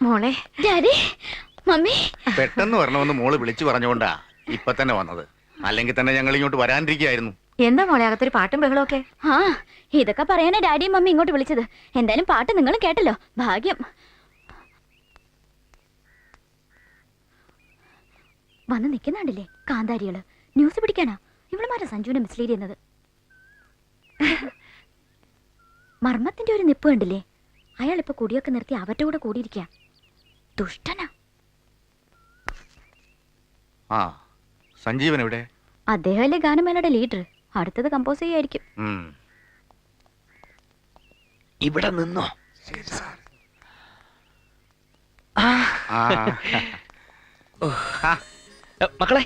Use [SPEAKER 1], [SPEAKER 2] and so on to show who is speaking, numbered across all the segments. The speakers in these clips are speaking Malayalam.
[SPEAKER 1] മോളെ. Daddy, mummy.
[SPEAKER 2] പെട്ടെന്ന് വരണമെന്ന് മോള് വിളിച്ചു പറഞ്ഞുകൊണ്ടാ ഇപ്പൊ തന്നെ വന്നത്. അല്ലെങ്കിൽ തന്നെ ഞങ്ങൾ ഇങ്ങോട്ട് വരാനിരിക്കുകയായിരുന്നു.
[SPEAKER 1] എന്താ മോളെ അകത്തൊരു പാട്ടും ബഹളമൊക്കെ?
[SPEAKER 3] ആ, ഇതൊക്കെ പറയാനാ ഡാഡിയും മമ്മി ഇങ്ങോട്ട് വിളിച്ചത്. എന്തായാലും പാട്ട് നിങ്ങളും കേട്ടല്ലോ, ഭാഗ്യം. വന്ന് നിൽക്കുന്നുണ്ടല്ലേ കാന്താരികള്. ന്യൂസ് പിടിക്കാനാ ഇവളുമാരെ സഞ്ജുവിനെ മിസ്ലീഡ് ചെയ്യുന്നത്. മർമ്മത്തിന്റെ ഒരു നിപ്പ് കണ്ടില്ലേ? അയാൾ ഇപ്പൊ കുടിയൊക്കെ നിർത്തി അവരുടെ കൂടെ കൂടിയിരിക്കുക. ദുഷ്ടനാ.
[SPEAKER 2] ആ, സഞ്ജീവൻ എവിടെ?
[SPEAKER 3] അദ്ദേഹമല്ലേ ഗാനമേളയുടെ ലീഡർ. അടുത്തത് കമ്പോസ് ചെയ്യായിരിക്കും.
[SPEAKER 4] ഇവിടെ നിന്നോ? മക്കളെ,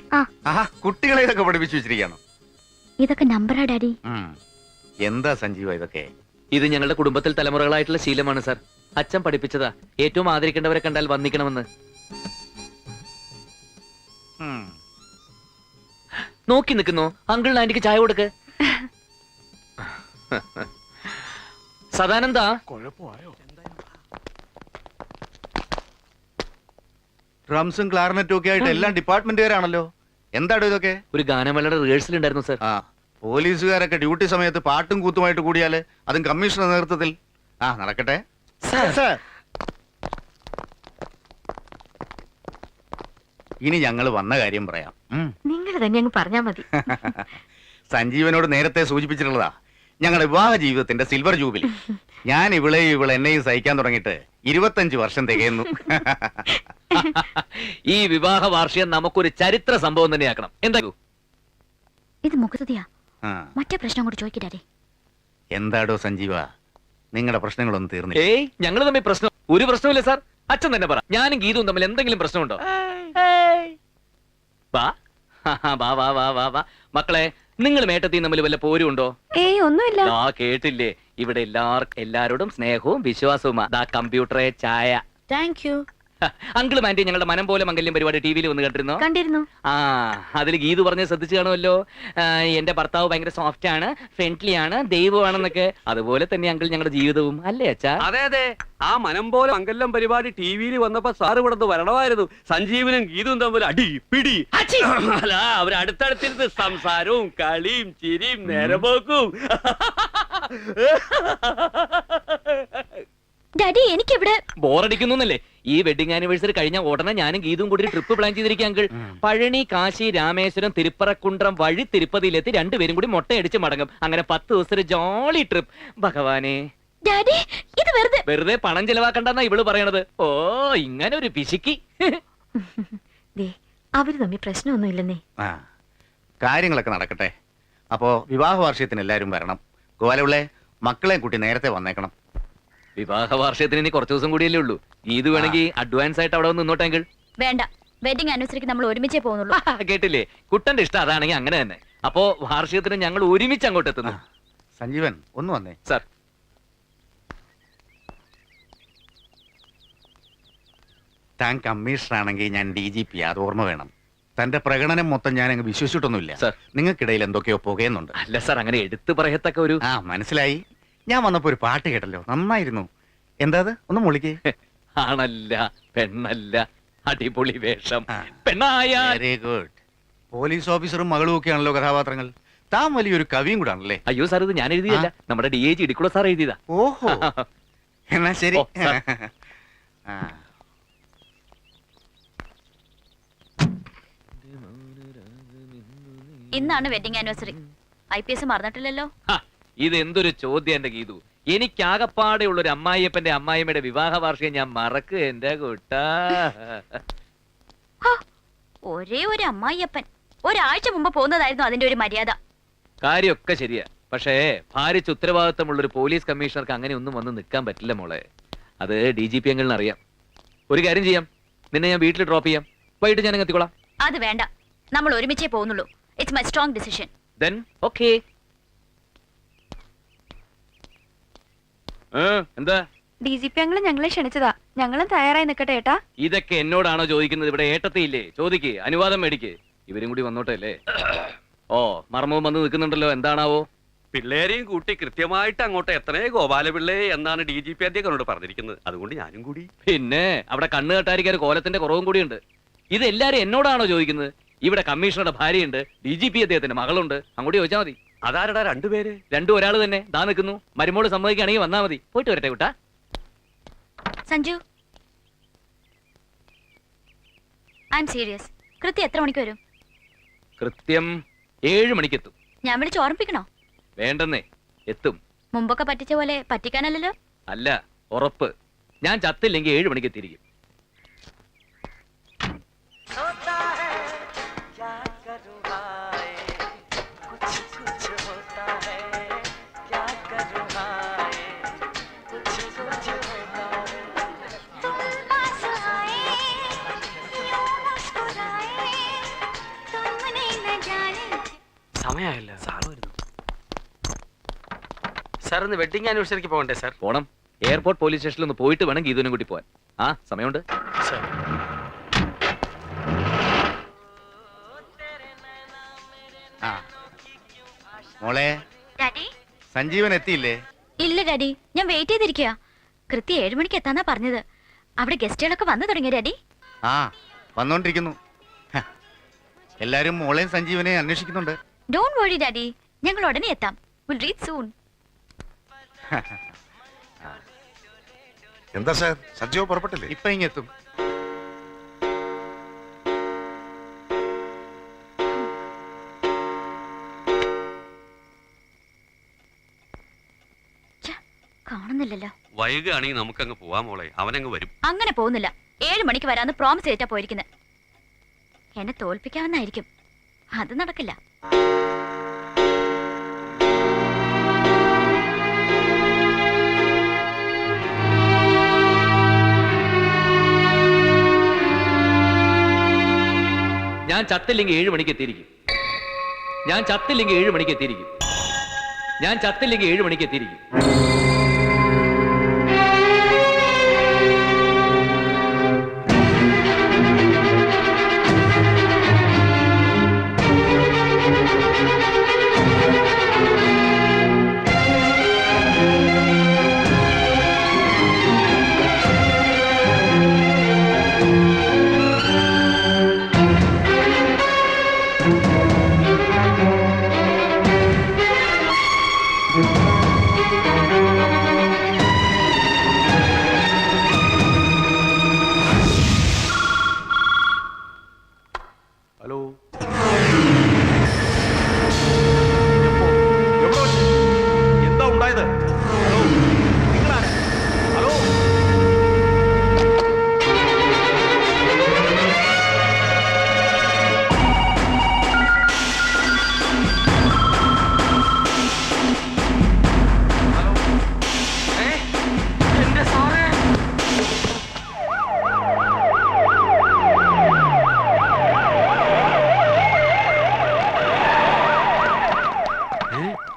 [SPEAKER 2] കുട്ടികളെ ഇതൊക്കെ പഠിപ്പിച്ചു വെച്ചിരിക്കുകയാണ്.
[SPEAKER 3] ഇതൊക്കെ നമ്പറാ ഡാഡി.
[SPEAKER 2] എന്താ സഞ്ജീവ ഇതൊക്കെ?
[SPEAKER 4] ഇത് ഞങ്ങളുടെ കുടുംബത്തിൽ തലമുറകളായിട്ടുള്ള ശീലമാണ് സാർ. അച്ഛൻ പഠിപ്പിച്ചതാ. ഏറ്റവും ആദരിക്കേണ്ടവരെ കണ്ടാൽ വന്നിക്കണമെന്ന്. നോക്കി നിൽക്കുന്നു. അങ്കിൾ ആന്റിക്ക് ചായ കൊടുക്ക്. സദാനന്ദ,
[SPEAKER 2] ഡ്രംസും ക്ലാർനെറ്റും ഒക്കെ ആയിട്ട് എല്ലാം ഡിപ്പാർട്ട്മെന്റുകാരാണല്ലോ. എന്താടോ ഇതൊക്കെ?
[SPEAKER 4] ഒരു ഗാനമേളയുടെ റിഹേഴ്സൽ ഉണ്ടായിരുന്നു സാർ.
[SPEAKER 2] പോലീസുകാരൊക്കെ ഡ്യൂട്ടി സമയത്ത് പാട്ടും കൂത്തുമായിട്ട് കൂടിയാല് അതും കമ്മീഷണർ നേതൃത്വത്തിൽ. നടക്കട്ടെ. ഇനി ഞങ്ങൾ വന്ന കാര്യം പറയാം.
[SPEAKER 1] നിങ്ങൾ തന്നെ അങ്ങ് പറഞ്ഞാ മതി.
[SPEAKER 2] സഞ്ജീവനോട് നേരത്തെ സൂചിപ്പിച്ചിട്ടുള്ളതാ ഞങ്ങളുടെ വിവാഹ ജീവിതത്തിന്റെ സിൽവർ ജൂബിലി. ഞാൻ ഇവളെ എന്നെയും സഹിക്കാൻ തുടങ്ങിയിട്ട് 25 വർഷം തികയുന്നു.
[SPEAKER 4] ഈ വിവാഹ വാർഷികം നമുക്കൊരു ചരിത്ര സംഭവം തന്നെയാക്കണം. എന്താ
[SPEAKER 3] ഇത് മുഖത്തുതിയാ. മറ്റേ പ്രശ്നം കൂടി ചോദിക്കട്ടെ.
[SPEAKER 2] എന്താടോ സഞ്ജീവ, നിങ്ങളുടെ പ്രശ്നങ്ങളൊന്നും തീർന്നില്ല?
[SPEAKER 4] ഏയ്, ഞങ്ങൾ തമ്മിൽ പ്രശ്നം ഒരു പ്രശ്നമില്ല സാർ. അച്ഛൻ തന്നെ പറ, ഞാനും ഗീതവും തമ്മിൽ എന്തെങ്കിലും പ്രശ്നമുണ്ടോ? മക്കളെ, നിങ്ങൾ മേട്ടത്തി തമ്മിൽ വല്ല പോരും ഉണ്ടോ?
[SPEAKER 1] ഏയ്, ഒന്നുമില്ല.
[SPEAKER 4] കേട്ടില്ലേ, ഇവിടെ എല്ലാരോടും സ്നേഹവും വിശ്വാസവും. കമ്പ്യൂട്ടറെ ചായ.
[SPEAKER 1] Thank you.
[SPEAKER 4] അങ്കിളും ആന്റി ഞങ്ങളുടെ മനം പോലെ മംഗല്യം പരിപാടി ടിവിയിൽ വന്ന്
[SPEAKER 1] കണ്ടിരുന്നു.
[SPEAKER 4] അതിൽ ഗീതു പറഞ്ഞ് ശ്രദ്ധിച്ചു കാണുമല്ലോ. എന്റെ ഭർത്താവ് ഭയങ്കര സോഫ്റ്റ് ആണ്, ഫ്രണ്ട്ലി ആണ്, ദൈവമാണെന്നൊക്കെ. അതുപോലെ തന്നെ അങ്കിൾ ഞങ്ങളുടെ ജീവിതവും അല്ലേ അച്ഛാ?
[SPEAKER 5] അതെ അതെ, ആ മനം പോലെ മംഗല്യം പരിപാടി ടിവിയിൽ വന്നപ്പോ സാറ് ഇവിടെ വരണമായിരുന്നു. സഞ്ജീവനും ഗീതും തമ്മിൽ അടി പിടി. അല്ല, അവർ അടുത്തടുത്തിരുന്ന് സംസാരവും കളിയും ചിരിയും നേരമ്പോക്കും.
[SPEAKER 3] ഡാഡി, എനിക്കിവിടെ
[SPEAKER 4] ബോറടിക്കുന്നല്ലേ? ഈ വെഡിങ് ആനിവേഴ്സറി കഴിഞ്ഞ ഉടനെ ഞാനും ഗീതും കൂടി ട്രിപ്പ് പ്ലാൻ ചെയ്തിരിക്കുക അങ്കിൾ. പഴനി, കാശി, രാമേശ്വരം, തിരുപ്പറക്കുണ്ട്രം വഴി തിരുപ്പതിയിലെത്തി രണ്ടുപേരും കൂടി മൊട്ടയടിച്ച് മടങ്ങും. അങ്ങനെ 10 ദിവസത്തെ ജോളി ട്രിപ്പ്. ഭഗവാനെ,
[SPEAKER 3] ഡാഡി, ഇത്
[SPEAKER 4] വെറുതെ പണം ചെലവാക്കണ്ടെന്നാ ഇവള് പറയണത്. ഓ, ഇങ്ങനെ ഒരു പിശുക്കി.
[SPEAKER 1] അവര് തമ്മിൽ പ്രശ്നമൊന്നും ഇല്ലെന്നേ.
[SPEAKER 2] കാര്യങ്ങളൊക്കെ നടക്കട്ടെ. അപ്പോ വിവാഹ വാർഷികത്തിന് എല്ലാരും വരണം. ഗോപാലപിള്ളേ, മക്കളെ കൂട്ടി നേരത്തെ വന്നേക്കണം.
[SPEAKER 4] വിവാഹ വാർഷികത്തിന് ഇനി കുറച്ച് ദിവസം കൂടിയല്ലേ ഉള്ളൂ. ഗീതു വേണമെങ്കിൽ അഡ്വാൻസ് ആയിട്ട് അവിടെ നിന്നോട്ടെങ്കിൽ.
[SPEAKER 3] വേണ്ട, വെഡിങ് ആനിവേഴ്സറിക്ക് നമ്മൾ ഒരുമിച്ചേ പോകുന്നുള്ളൂ.
[SPEAKER 4] കേട്ടില്ലേ, കുട്ടന്റെ ഇഷ്ടം അതാണെങ്കിൽ അങ്ങനെ തന്നെ. അപ്പോ വാർഷികത്തിന് ഞങ്ങൾ ഒരുമിച്ച് അങ്ങോട്ട് എത്തുന്നു.
[SPEAKER 2] സഞ്ജീവൻ, ഒന്ന് വന്നേ.
[SPEAKER 4] സാർ,
[SPEAKER 2] താൻ കമ്മീഷണർ ആണെങ്കിൽ ഞാൻ DGP, അത് ഓർമ്മ വേണം. തന്റെ പ്രകടനം മൊത്തം ഞാൻ അങ്ങ് വിശ്വസിച്ചിട്ടൊന്നുമില്ല. നിങ്ങൾക്കിടയിൽ എന്തൊക്കെയോ പുകയുന്നുണ്ട്.
[SPEAKER 4] അല്ല സാർ, അങ്ങനെ എടുത്തു പറയത്തക്ക ഒരു.
[SPEAKER 2] മനസ്സിലായി. ഞാൻ വന്നപ്പോ ഒരു പാട്ട് കേട്ടല്ലോ, നന്നായിരുന്നു. എന്താ അത്? ഒന്ന് മുളിക്കേ.
[SPEAKER 4] ആണല്ല പെണ്ണല്ല, അടിപൊളി വേഷം. പെണ്ണായ.
[SPEAKER 2] Very good. പോലീസ് ഓഫീസറും മകളും ഒക്കെ ആണല്ലോ കഥാപാത്രങ്ങൾ. താൻ വലിയൊരു കവിയും കൂടെ ആണല്ലേ?
[SPEAKER 4] അയ്യോ സാർ, ഇത് ഞാൻ എഴുതിയല്ല, നമ്മുടെ DIG ഇടിക്കുള സാർ എഴുതിയതാ.
[SPEAKER 2] ഓഹോ, എന്നാ ശരി.
[SPEAKER 3] ഇന്നാണ് വെഡിങ് ആനിവേഴ്സറി. IPS മറന്നിട്ടില്ലല്ലോ.
[SPEAKER 4] ഇത് എന്തൊരു ചോദ്യം എന്റെ ഗീതു. എനിക്കാകപ്പാടെയുള്ള ഒരു അമ്മായിയപ്പന്റെ അമ്മായിമ്മയുടെ വിവാഹ വാർഷികം ഞാൻ മറക്കുക എന്റെ കൂട്ടാ.
[SPEAKER 3] ഒരേ ഒരു അമ്മായിയപ്പൻ. ഒരാഴ്ച മുമ്പ് പോകുന്നതായിരുന്നു അതിന്റെ ഒരു മര്യാദ.
[SPEAKER 4] കാര്യമൊക്കെ ശരിയാ, പക്ഷേ ഭാരിച്ച ഉത്തരവാദിത്തമുള്ള ഒരു പോലീസ് കമ്മീഷണർക്ക് അങ്ങനെ ഒന്നും വന്ന് നിൽക്കാൻ പറ്റില്ല മോളെ. അത് DGP അങ്കിളിന് അറിയാം. ഒരു കാര്യം ചെയ്യാം, നിന്നെ ഞാൻ വീട്ടിൽ ഡ്രോപ്പ് ചെയ്യാം. വൈകിട്ട് ഞാൻ എത്തിക്കോളാം.
[SPEAKER 3] അത് വേണ്ട, നമ്മൾ ഒരുമിച്ചേ പോകുന്നുള്ളൂ. It's my strong decision.
[SPEAKER 4] Then okay. എന്താ?
[SPEAKER 1] DGP അങ്കിള് ഞങ്ങളെ ക്ഷണിച്ചതാ. ഞങ്ങളും തയ്യാറായി നിൽക്കട്ടെ ഏട്ടാ.
[SPEAKER 4] ഇതൊക്കെ എന്നോടാണോ ചോദിക്കുന്നത്? ഇവിടെ ഏട്ടത്തിയില്ലേ? ചോദിക്ക്, അനുവാദം മേടിക്ക്. ഇവരും കൂടി വന്നോട്ടെ അല്ലേ? ഓ, മർമ്മവും വന്ന് നിൽക്കുന്നുണ്ടല്ലോ, എന്താണാവോ?
[SPEAKER 5] പിള്ളേരെയും കൂട്ടി കൃത്യമായിട്ട് അങ്ങോട്ട് എത്തണേ ഗോപാലപിള്ളേ എന്നാണ് DGP അദ്ദേഹത്തിനോട് പറഞ്ഞിരിക്കുന്നത്. അതുകൊണ്ട് ഞാനും കൂടി.
[SPEAKER 4] പിന്നെ അവിടെ കണ്ണ് കെട്ടാരിക്കാൻ കോലത്തിന്റെ കുറവും കൂടിയുണ്ട്. ഇത് എല്ലാരും എന്നോടാണോ ചോദിക്കുന്നത്? ഇവിടെ കമ്മീഷണറുടെ ഭാര്യയുണ്ട്, DGP അദ്ദേഹത്തിന്റെ മകളുണ്ട്. അങ്ങോട്ട് ചോദിച്ചാൽ മതി.
[SPEAKER 5] അതാരടാ രണ്ടുപേര്?
[SPEAKER 4] രണ്ടും ഒരാൾ തന്നെ. ദാ നിൽക്കുന്നു. മരുമോള് സമ്മതിക്കുകയാണെങ്കിൽ വന്നാ മതി. പോയിട്ട് വരട്ടെ കുട്ടാ.
[SPEAKER 3] Sanju, I M serious. കൃത്യം എത്ര മണിക്ക് വരും?
[SPEAKER 4] കൃത്യം 7 മണിക്കെത്തും.
[SPEAKER 3] ഞാൻ വിളിച്ച് ഓർമ്മിപ്പിക്കണോ?
[SPEAKER 4] വേണ്ടെന്നേ, എത്തും.
[SPEAKER 3] മുമ്പൊക്കെ പറ്റിച്ച പോലെ പറ്റിക്കാനല്ലല്ലോ.
[SPEAKER 4] അല്ല, ഉറപ്പ്. ഞാൻ ചത്തില്ലെങ്കിൽ 7 മണിക്ക് എത്തിയിരിക്കും.
[SPEAKER 5] സമയമായില്ല. സാർ ഇന്ന് വെഡിങ് ആനിവേഴ്സറിക്ക് പോകണ്ടേ സാർ?
[SPEAKER 4] പോണം. എയർപോർട്ട് പോലീസ് സ്റ്റേഷനിൽ ഒന്ന് പോയിട്ട് വേണം ഗീതുവിനും കൂട്ടി പോവാൻ. ആ സമയമുണ്ട്.
[SPEAKER 2] ആ മോളെ,
[SPEAKER 3] ഡാഡി?
[SPEAKER 2] സഞ്ജീവൻ എത്തിയില്ലേ?
[SPEAKER 3] ഇല്ല ഡാഡി, ഞാൻ വെയിറ്റ് ചെയ്തിരിക്കുക. കൃത്യം 7 മണിക്ക് എത്താന്നാ പറഞ്ഞത്. അവിടെ ഗസ്റ്റുകളൊക്കെ വന്നു തുടങ്ങിയ ഡാഡി?
[SPEAKER 2] ആ, വന്നോണ്ടിരിക്കുന്നു. ഹ, എല്ലാരും മോളെയും സഞ്ജീവനെയും അന്വേഷിക്കുന്നുണ്ട്.
[SPEAKER 3] ഡോണ്ട് വറി ഡാഡി, ഞങ്ങൾ ഉടനെ എത്താം. Will reach soon.
[SPEAKER 6] എന്താ സാർ, സഞ്ജീവ് പുറപ്പെട്ടില്ലേ?
[SPEAKER 2] ഇപ്പൊ ഇങ്ങെത്തും.
[SPEAKER 3] കാണുന്നില്ലല്ലോ.
[SPEAKER 5] വൈകുകയാണെങ്കിൽ നമുക്കങ്ങ് പോവാം മോളെ. അവനങ്ങ് വരും.
[SPEAKER 3] അങ്ങനെ പോകുന്നില്ല. 7 മണിക്ക് വരാന്ന് പ്രോമിസ് ചെയ്തിട്ടാ പോയിരിക്കുന്നത്. എന്നെ തോൽപ്പിക്കാമെന്നായിരിക്കും. അത് നടക്കില്ല.
[SPEAKER 4] ഞാൻ ചത്തില്ലെങ്കിൽ 7 മണിക്ക് എത്തിയിരിക്കും. ഞാൻ ചത്തില്ലെങ്കിൽ 7 മണിക്ക് എത്തിയിരിക്കും. ഞാൻ ചത്തില്ലെങ്കിൽ 7 മണിക്ക് എത്തിയിരിക്കും.
[SPEAKER 6] ഹലോ, എന്താ ഉണ്ടായത്? ഹലോ, നിങ്ങളാരാ? ഹലോ,
[SPEAKER 5] എന്റെ സാറേ,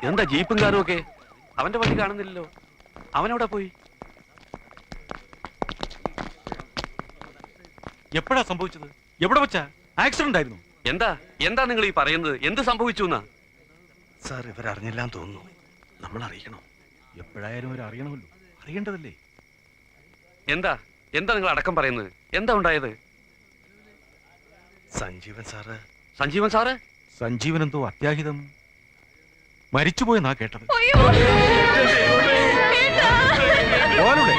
[SPEAKER 5] എന്താ ജീപ്പും കാറും ഒക്കെ? അവന്റെ വണ്ടി കാണുന്നില്ലല്ലോ. അവനവിടെ പോയി?
[SPEAKER 6] എപ്പോഴാ സംഭവിച്ചത്? എവിടെ വെച്ചാ? ആക്സിഡന്റ് ആയിരുന്നു?
[SPEAKER 5] എന്താ എന്താ നിങ്ങൾ ഈ പറയുന്നത്? എന്ത് സംഭവിച്ചു എന്നാ?
[SPEAKER 6] സാർ, ഇവരറിഞ്ഞില്ലാന്ന് തോന്നുന്നു. നമ്മൾ അറിയിക്കണം. എപ്പോഴായാലും അവർ അറിയണമല്ലോ. അറിയേണ്ടതല്ലേ?
[SPEAKER 5] എന്താ എന്താ നിങ്ങൾ അടക്കം പറയുന്നത്? എന്താ ഉണ്ടായത്?
[SPEAKER 6] സഞ്ജീവൻ സാറ്.
[SPEAKER 5] സഞ്ജീവൻ സാറ്?
[SPEAKER 6] സഞ്ജീവൻ എന്തോ അത്യാഹിതം മരിച്ചുപോയെന്നാ കേട്ടത്. മോനുടെ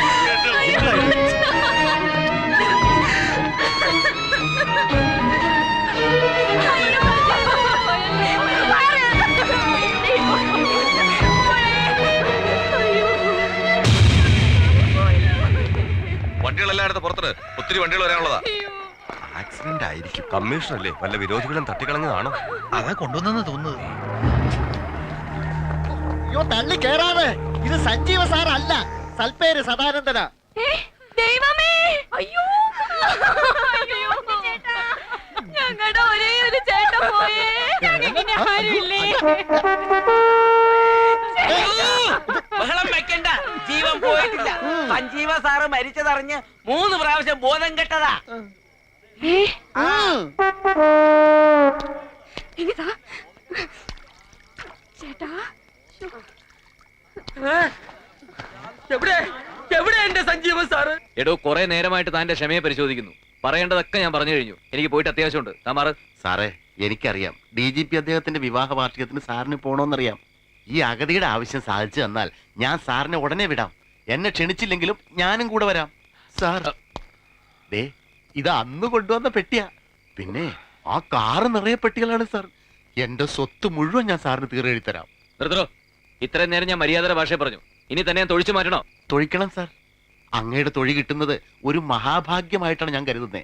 [SPEAKER 7] വണ്ടികളെല്ലായിടത്തും പുറത്ത് ഒത്തിരി വണ്ടികൾ വരാനുള്ളതാ.
[SPEAKER 6] ആക്സിഡന്റ് ആയിരിക്കും.
[SPEAKER 7] കമ്മീഷണല്ലേ, വല്ല വിരോധികളും തട്ടിക്കളഞ്ഞതാണോ?
[SPEAKER 6] അതാ കൊണ്ടുവന്നെന്ന് തോന്നുന്നത്.
[SPEAKER 8] അയ്യോ, തള്ളി കേറാതെ. ഇത് സഞ്ജീവ സാർ അല്ല, സൽപ്പേര് സദാനന്ദന.
[SPEAKER 1] ദൈവമേ, അയ്യോ ഞങ്ങളുടെ ഒരേ ഒരു ചേട്ടൻ പോയേ. ഞങ്ങൾക്ക് ആരുമില്ലേ?
[SPEAKER 9] ബഹളം വെക്കണ്ട, ജീവൻ പോയിട്ടില്ല. സഞ്ജീവ സാറ് മരിച്ചതറിഞ്ഞ് 3 പ്രാവശ്യം ബോധം കെട്ടതാ.
[SPEAKER 1] ഇങ്ങതാ ചേട്ടാ.
[SPEAKER 5] എവിടെ എവിടെ എന്റെ സഞ്ജീവൻ സാറ്?
[SPEAKER 4] എടോ കുറെ നേരമായിട്ട് താന്റെ ക്ഷമയെ പരിശോധിക്കുന്നു. പറയേണ്ടതൊക്കെ ഞാൻ പറഞ്ഞു കഴിഞ്ഞു. എനിക്ക് പോയിട്ട് അത്യാവശ്യമുണ്ട്. താമാറ്.
[SPEAKER 2] സാറേ എനിക്കറിയാം DGP അദ്ദേഹത്തിന്റെ വിവാഹ വാർഷികത്തിന് സാറിന് പോണോന്നറിയാം. ഈ അഗതിയുടെ ആവശ്യം സാധിച്ചു തന്നാൽ ഞാൻ സാറിനെ ഉടനെ വിടാം. എന്നെ ക്ഷണിച്ചില്ലെങ്കിലും ഞാനും കൂടെ വരാം. സാർ ദേ ഇത് അന്ന് കൊണ്ടുവന്ന പെട്ടിയാ. പിന്നെ ആ കാറ് നിറയെ പെട്ടികളാണ് സാർ. എന്റെ സ്വത്ത് മുഴുവൻ ഞാൻ സാറിന് തീരെഴുതി തരാം.
[SPEAKER 4] നിർത്തോ. ഇത്രയും നേരം ഞാൻ മര്യാദയുടെ ഭാഷയെ പറഞ്ഞു. ഇനി തന്നെ ഞാൻ തൊഴിച്ചു മാറ്റണോ?
[SPEAKER 2] തൊഴിക്കണം സാർ. അങ്ങയുടെ തൊഴി കിട്ടുന്നത് ഒരു മഹാഭാഗ്യമായിട്ടാണ് ഞാൻ കരുതുന്നത്.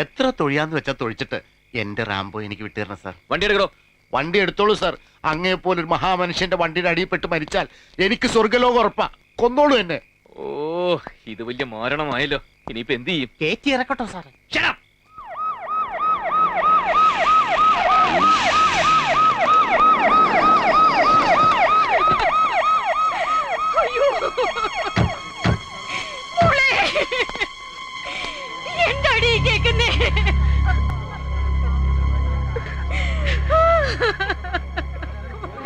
[SPEAKER 2] എത്ര തൊഴിയാന്ന് വെച്ചാൽ തൊഴിച്ചിട്ട് എന്റെ റാംബോ എനിക്ക് വിട്ടുതരണം സാർ.
[SPEAKER 4] വണ്ടി എടുക്കണോ?
[SPEAKER 2] വണ്ടി എടുത്തോളൂ സാർ. അങ്ങയെപ്പോലൊരു മഹാമനുഷ്യന്റെ വണ്ടിയുടെ അടിയിൽപ്പെട്ട് മരിച്ചാൽ എനിക്ക് സ്വർഗലോകം ഉറപ്പാ. കൊന്നോളൂ എന്നെ.
[SPEAKER 4] ഓ ഇത് വലിയ മാരണമായല്ലോ. ഇനിയിപ്പോ എന്ത് ചെയ്യും?
[SPEAKER 2] കേറ്റി ഇറക്കട്ടോ സാർ.
[SPEAKER 1] എന്താടി കേക്കുന്നേ?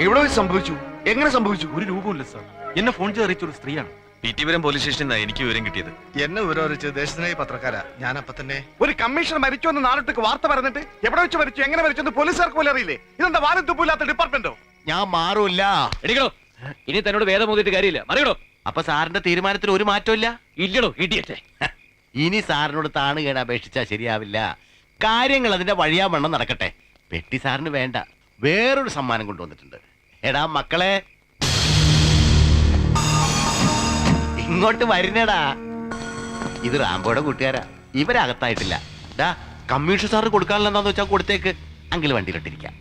[SPEAKER 2] എവിടെ വെച്ച് സംഭവിച്ചു? എങ്ങനെ സംഭവിച്ചു?
[SPEAKER 6] ഒരു രൂപമില്ല സാർ. എന്നെ ഫോൺ ചെയ്ത് അറിയിച്ചൊരു സ്ത്രീയാണ്.
[SPEAKER 7] പീറ്റിപുരം പോലീസ് സ്റ്റേഷനിൽ നിന്നാണ് എനിക്ക് വിവരം കിട്ടിയത്.
[SPEAKER 6] എന്നെ വിവരം അറിയിച്ച് ദേശസ്നേഹി പത്രക്കാരാ. ഞാൻ അപ്പൊ തന്നെ
[SPEAKER 2] ഒരു കമ്മീഷണർ മരിച്ചു എന്ന് നാട്ടിലേക്ക് വാർത്ത പറഞ്ഞിട്ട് എവിടെ വെച്ച് മരിച്ചു, എങ്ങനെ മരിച്ചു പോലീസുകാർക്ക് പോലും അറിയില്ലേ? ഇതെന്താ വാലും തുപ്പില്ലാത്ത ഡിപ്പാർട്ട്മെന്റോ? ഞാൻ മാറൂല്ല.
[SPEAKER 4] എടിക്കണോ. ഇനി തന്നോട് വേദം മോദിയിട്ട് കാര്യമില്ല. മറിയടോ.
[SPEAKER 2] അപ്പൊ സാറിന്റെ തീരുമാനത്തിൽ ഒരു മാറ്റമില്ല?
[SPEAKER 4] ഇല്ലടോ ഇടിയട്ടെ.
[SPEAKER 2] ഇനി സാറിനോട് താണുകേട് അപേക്ഷിച്ചാൽ ശരിയാവില്ല. കാര്യങ്ങൾ അതിന്റെ വഴിയാവണ്ണം നടക്കട്ടെ. പെട്ടി സാറിന് വേണ്ട. വേറൊരു സമ്മാനം കൊണ്ടുവന്നിട്ടുണ്ട്. എടാ മക്കളെ ഇങ്ങോട്ട് വരുന്നേടാ. ഇത് റാംബോയുടെ കൂട്ടുകാരാ. ഇവരകത്തായിട്ടില്ല. ഡാ കമ്മീഷൻ സാറിന് കൊടുക്കാനുള്ള എന്താന്ന് വെച്ചാൽ കൊടുത്തേക്ക്. അങ്കിൾ വണ്ടിയിലിട്ടിരിക്കാം.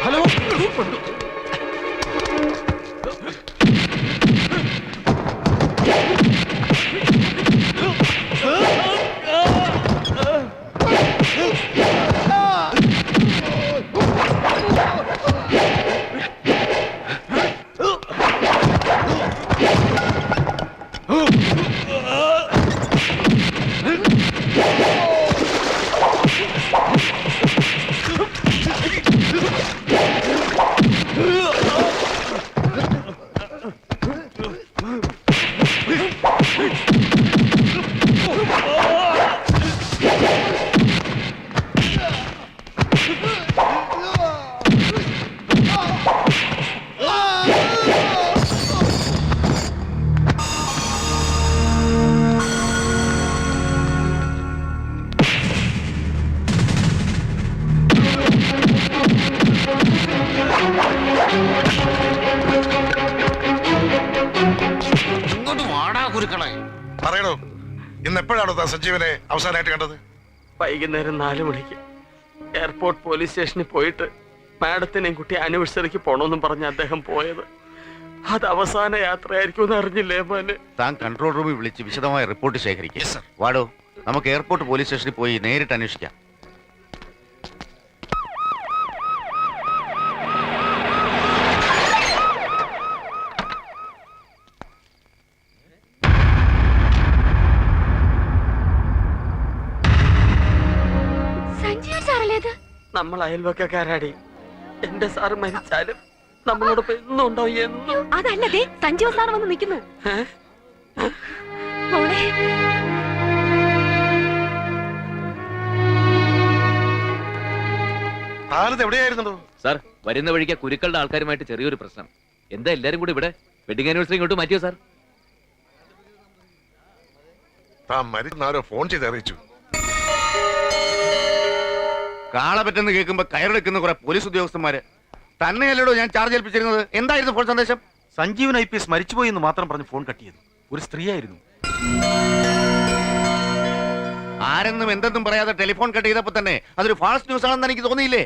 [SPEAKER 2] ഹലോ
[SPEAKER 7] പറയണോ, ഇന്ന് എപ്പോഴാണോ താൻ സഞ്ജീവനെ അവസാനമായിട്ട് കണ്ടത്?
[SPEAKER 5] വൈകുന്നേരം 4 മണിക്ക് എയർപോർട്ട് പോലീസ് സ്റ്റേഷനിൽ പോയിട്ട് മാഡത്തിനെയും കുട്ടി ആനിവേഴ്സറിക്ക് പോണോന്നും പറഞ്ഞ് അദ്ദേഹം പോയത്. അത് അവസാന യാത്രയായിരിക്കും എന്ന് അറിഞ്ഞില്ലേ മോനെ?
[SPEAKER 2] താൻ കൺട്രോൾ റൂമിൽ വിളിച്ച് വിശദമായ റിപ്പോർട്ട് ശേഖരിക്കും. വാടോ, നമുക്ക് എയർപോർട്ട് പോലീസ് സ്റ്റേഷനിൽ പോയി നേരിട്ട് അന്വേഷിക്കാം.
[SPEAKER 5] നമ്മൾ അയൽവക്കാരാടി. എന്റെ സാറ് മരിച്ചാലും നമ്മളോടൊപ്പം എന്നും ഉണ്ടാവും. എന്നും.
[SPEAKER 1] അതല്ലേ സഞ്ജീവ സാർ വന്ന് നിൽക്കുന്നു.
[SPEAKER 7] എവിടെയായിരുന്നോ
[SPEAKER 4] സാർ? വരുന്ന വഴിക്ക് കുരുക്കളുടെ ആൾക്കാരുമായിട്ട് ചെറിയൊരു പ്രശ്നം. എന്താ എല്ലാരും കൂടി ഇവിടെ? വെഡിങ് ആനിവേഴ്സറി ഇങ്ങോട്ട് മാറ്റിയോ സാർ?
[SPEAKER 7] താൻ മരിച്ചാരോ ഫോൺ ചെയ്ത് അറിയിച്ചു.
[SPEAKER 2] കാള പറ്റെന്ന് കേൾക്കുമ്പോ കയറെടുക്കുന്ന കുറെ പോലീസ് ഉദ്യോഗസ്ഥന്മാര്. തന്നെയല്ലടോ ഞാൻ ചാർജ് ഏൽപ്പിച്ചിരുന്നത്. എന്തായിരുന്നു ഫോൺ സന്ദേശം?
[SPEAKER 6] സഞ്ജീവൻ IPS മരിച്ചുപോയി എന്ന് മാത്രം പറഞ്ഞ് ഫോൺ കട്ട് ചെയ്തു. ഒരു സ്ത്രീയായിരുന്നു.
[SPEAKER 2] ആരെന്നും എന്തെന്നും പറയാതെ ടെലിഫോൺ കട്ട് ചെയ്തപ്പോ തന്നെ അതൊരു ഫാൾസ് ന്യൂസ് ആണെന്ന് എനിക്ക് തോന്നിയില്ലേ?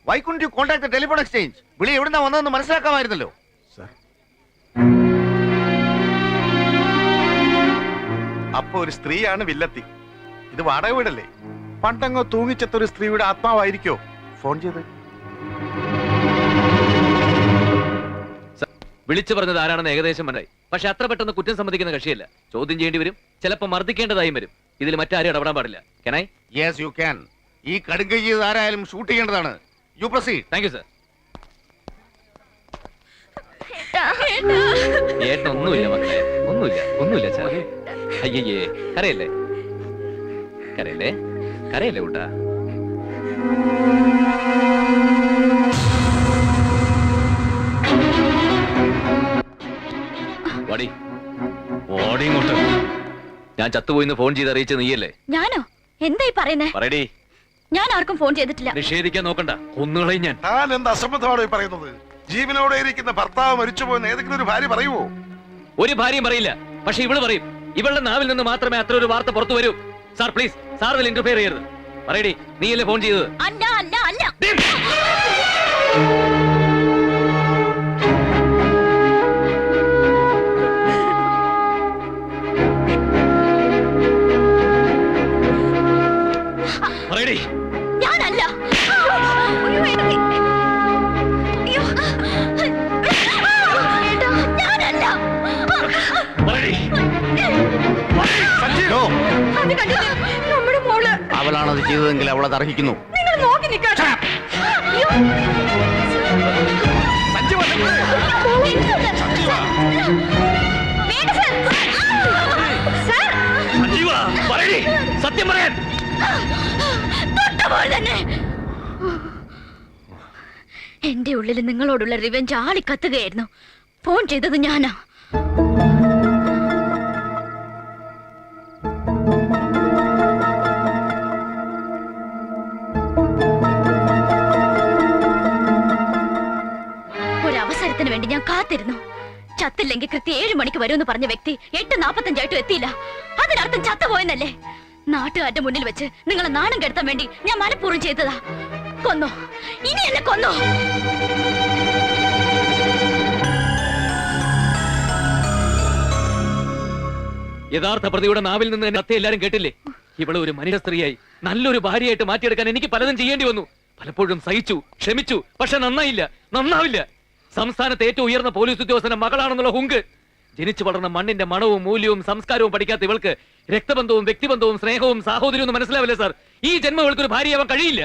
[SPEAKER 2] Why couldn't you contact the telephone exchange? വിളി എവിടുന്നാ വന്നതെന്ന് മനസ്സിലാക്കാമായിരുന്നല്ലോ.
[SPEAKER 7] അപ്പൊ ഒരു സ്ത്രീയാണ് വില്ലത്തി. ഇത് വാടക വീടല്ലേ? പണ്ടങ്ങോ തൂങ്ങിച്ചെത്ത ഒരു സ്ത്രീയുടെ ആത്മാവായിരിക്കോ ഫോൺ ചെയ്ത്?
[SPEAKER 4] വിളിച്ചു പറഞ്ഞത് ആരാണെന്ന് ഏകദേശം മനസ്സിലായി. പക്ഷെ അത്ര പെട്ടെന്ന് കുറ്റം സമ്മതിക്കുന്ന കക്ഷിയല്ല. ചോദ്യം ചെയ്യേണ്ടി വരും, ചിലപ്പോൾ മർദ്ദിക്കേണ്ടതായും വരും. ഇതിൽ മറ്റാരും ഇടപെടാൻ പാടില്ല. കെനായി?
[SPEAKER 2] Yes you can. ഈ കടുങ്കൈ ചെയ്ത് ആരായാലും ഷൂട്ട് ചെയ്യേണ്ടതാണ്. You proceed.
[SPEAKER 4] Thank you sir. ഏട്ടനൊന്നുമില്ല മക്കളെ, ഒന്നുമില്ല ചാ. അയ്യേ, കരയല്ലേ കൂട്ടാ. ഓടിങ്ങോട്ട്. ഞാൻ ചത്തുപോയിന്ന് ഫോൺ ചെയ്ത് അറിയിച്ച നീയല്ലേ?
[SPEAKER 3] ഞാനോ? എന്തായി പറയുന്നേ?
[SPEAKER 4] പറയടി.
[SPEAKER 3] ഞാൻ ആർക്കും ഫോൺ ചെയ്തിട്ടില്ല.
[SPEAKER 4] നിഷേധിക്കാൻ നോക്കണ്ട, കൊന്നുകളയും ഞാൻ.
[SPEAKER 7] താൻ എന്ത് അസംബന്ധമാണ് പറയുന്നത്? ജീവനോടെ ഇരിക്കുന്ന ഭർത്താവ് മരിച്ചുപോയെന്ന് ഏതെങ്കിലും ഒരു ഭാര്യ പറയുവോ?
[SPEAKER 4] ഒരു ഭാര്യയും പറയില്ല, പക്ഷെ ഇവള് പറയും. ഇവളുടെ നാവിൽ നിന്ന് മാത്രമേ അത്ര ഒരു വാർത്ത പുറത്തു വരൂ. സാർ പ്ലീസ്, സാർ ഇതിൽ ഇന്റർഫിയർ ചെയ്യരുത്. പറയടി, നീയല്ലേ ഫോൺ ചെയ്തത്?
[SPEAKER 3] അല്ല അല്ല അല്ല.
[SPEAKER 4] പറയടി.
[SPEAKER 3] ഞാനല്ല. ഞാനല്ല. നമ്മുടെ മോള്
[SPEAKER 2] അവളാണത് ചെയ്തതെങ്കിൽ അവളത് അർഹിക്കുന്നു.
[SPEAKER 3] നിങ്ങൾ നോക്കി നിൽക്കണം.
[SPEAKER 4] സത്യം പറയാൻ
[SPEAKER 3] തന്നെ എന്റെ ഉള്ളിൽ നിങ്ങളോടുള്ള റിവെഞ്ച് ആളിക്കത്തുകയായിരുന്നു. ഫോൺ ചെയ്തത് ഞാനാ. ഒരവസരത്തിന് വേണ്ടി ഞാൻ കാത്തിരുന്നു. ചത്തില്ലെങ്കിൽ കൃത്യം 7 മണിക്ക് വരുമെന്ന് പറഞ്ഞ വ്യക്തി 8:45 എത്തിയില്ല. അതിനർത്ഥം ചത്തുപോയെന്നല്ലേ? നാട്ടുകാരുടെ മുന്നിൽ വെച്ച് നിങ്ങളെ നാണം കെടുത്താൻ വേണ്ടി ഞാൻ മനഃപൂർവ്വം ചെയ്തതാ. കൊന്നോ, ഇനി എന്നെ കൊന്നോ.
[SPEAKER 4] യഥാർത്ഥ പ്രതിയുടെ നാവിൽ നിന്ന് എന്നെ അത്തെ എല്ലാരും കേട്ടില്ലേ? ഇവളെ ഒരു മനുഷ്യ സ്ത്രീയായി നല്ലൊരു ഭാര്യയായിട്ട് മാറ്റിയെടുക്കാൻ എനിക്ക് പലതും ചെയ്യേണ്ടി വന്നു. പലപ്പോഴും സഹിച്ചു, ക്ഷമിച്ചു. പക്ഷെ നന്നാവില്ല. സംസ്ഥാനത്തെ ഏറ്റവും ഉയർന്ന പോലീസ് ഉദ്യോഗസ്ഥന്റെ മകളാണെന്നുള്ള ഹുങ്ക്. ജനിച്ചു വളർന്ന മണ്ണിന്റെ മണവും മൂല്യവും സംസ്കാരവും പഠിക്കാത്ത ഇവൾക്ക് രക്തബന്ധവും വ്യക്തിബന്ധവും സ്നേഹവും സാഹോദര്യവും ഒന്നും മനസ്സിലാവില്ല സാർ. ഈ ജന്മം ഇവൾക്കൊരു ഭാര്യയാവാൻ കഴിയില്ല.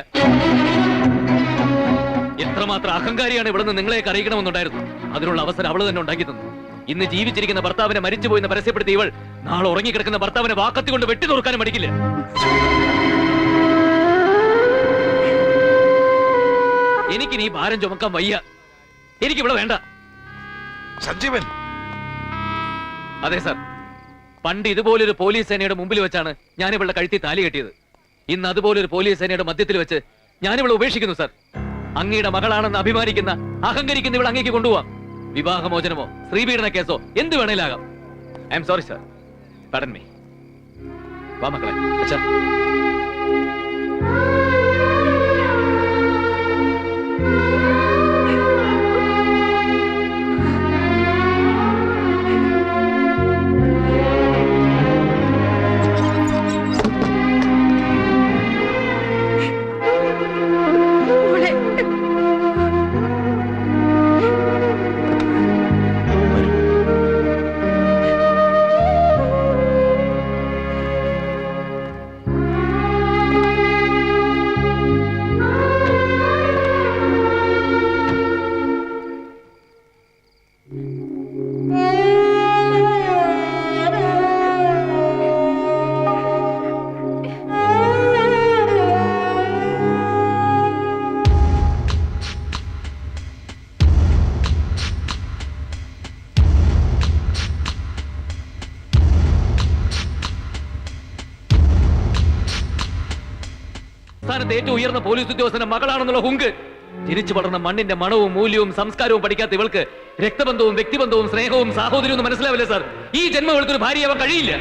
[SPEAKER 4] എത്രമാത്രം അഹങ്കാരിയാണ് ഇവിടുന്ന് നിങ്ങളെയൊക്കെ അറിയിക്കണമെന്നുണ്ടായിരുന്നു. അതിനുള്ള അവസരം അവള് തന്നെ ഉണ്ടാക്കി തന്നു. ഇന്ന് ജീവിച്ചിരിക്കുന്ന ഭർത്താവിനെ മരിച്ചുപോയെന്ന് പരസ്യപ്പെടുത്തി ഇവൾ നാളെ ഉറങ്ങിക്കിടക്കുന്ന ഭർത്താവിനെ വാക്കത്തി കൊണ്ട് വെട്ടി നോക്കാനും മടിക്കില്ല. എനിക്ക് നീ ഭാരം ചുമക്കാൻ വയ്യ. എനിക്ക് ഇവിടെ വേണ്ട.
[SPEAKER 7] സഞ്ജീവൻ.
[SPEAKER 4] അതെ സാർ, പണ്ട് ഇതുപോലൊരു പോലീസ് സേനയുടെ മുമ്പിൽ വെച്ചാണ് ഞാൻ ഇവളുടെ കഴുത്തി താലി കെട്ടിയത്. ഇന്ന് അതുപോലൊരു പോലീസ് സേനയുടെ മധ്യത്തിൽ വെച്ച് ഞാനിവളെ ഉപേക്ഷിക്കുന്നു സാർ. അങ്ങയുടെ മകളാണെന്ന് അഭിമാനിക്കുന്ന അഹങ്കരിക്കുന്ന ഇവൾ അങ്ങേക്ക് കൊണ്ടുപോവാം. വിവാഹമോചനമോ സ്ത്രീപീഡന കേസോ എന്ത് വേണേലാകാം. I am sorry sir, pardon me. വാ മക്കളെ. അച്ഛാ, സംസ്ഥാനത്തെ ഏറ്റവും ഉയർന്ന പോലീസ് ഉദ്യോഗസ്ഥന്റെ മകളാണെന്നുള്ള ഹുങ്ക്. ജനിച്ചു വളർന്ന മണ്ണിന്റെ മണവും മൂല്യവും സംസ്കാരവും പഠിക്കാത്ത ഇവൾക്ക് രക്തബന്ധവും വ്യക്തിബന്ധവും സ്നേഹവും സാഹോദര്യവും മനസ്സിലാവില്ല സാർ. ഈ ജന്മം ഇവൾക്കൊരു ഭാര്യയാവാൻ കഴിയില്ല.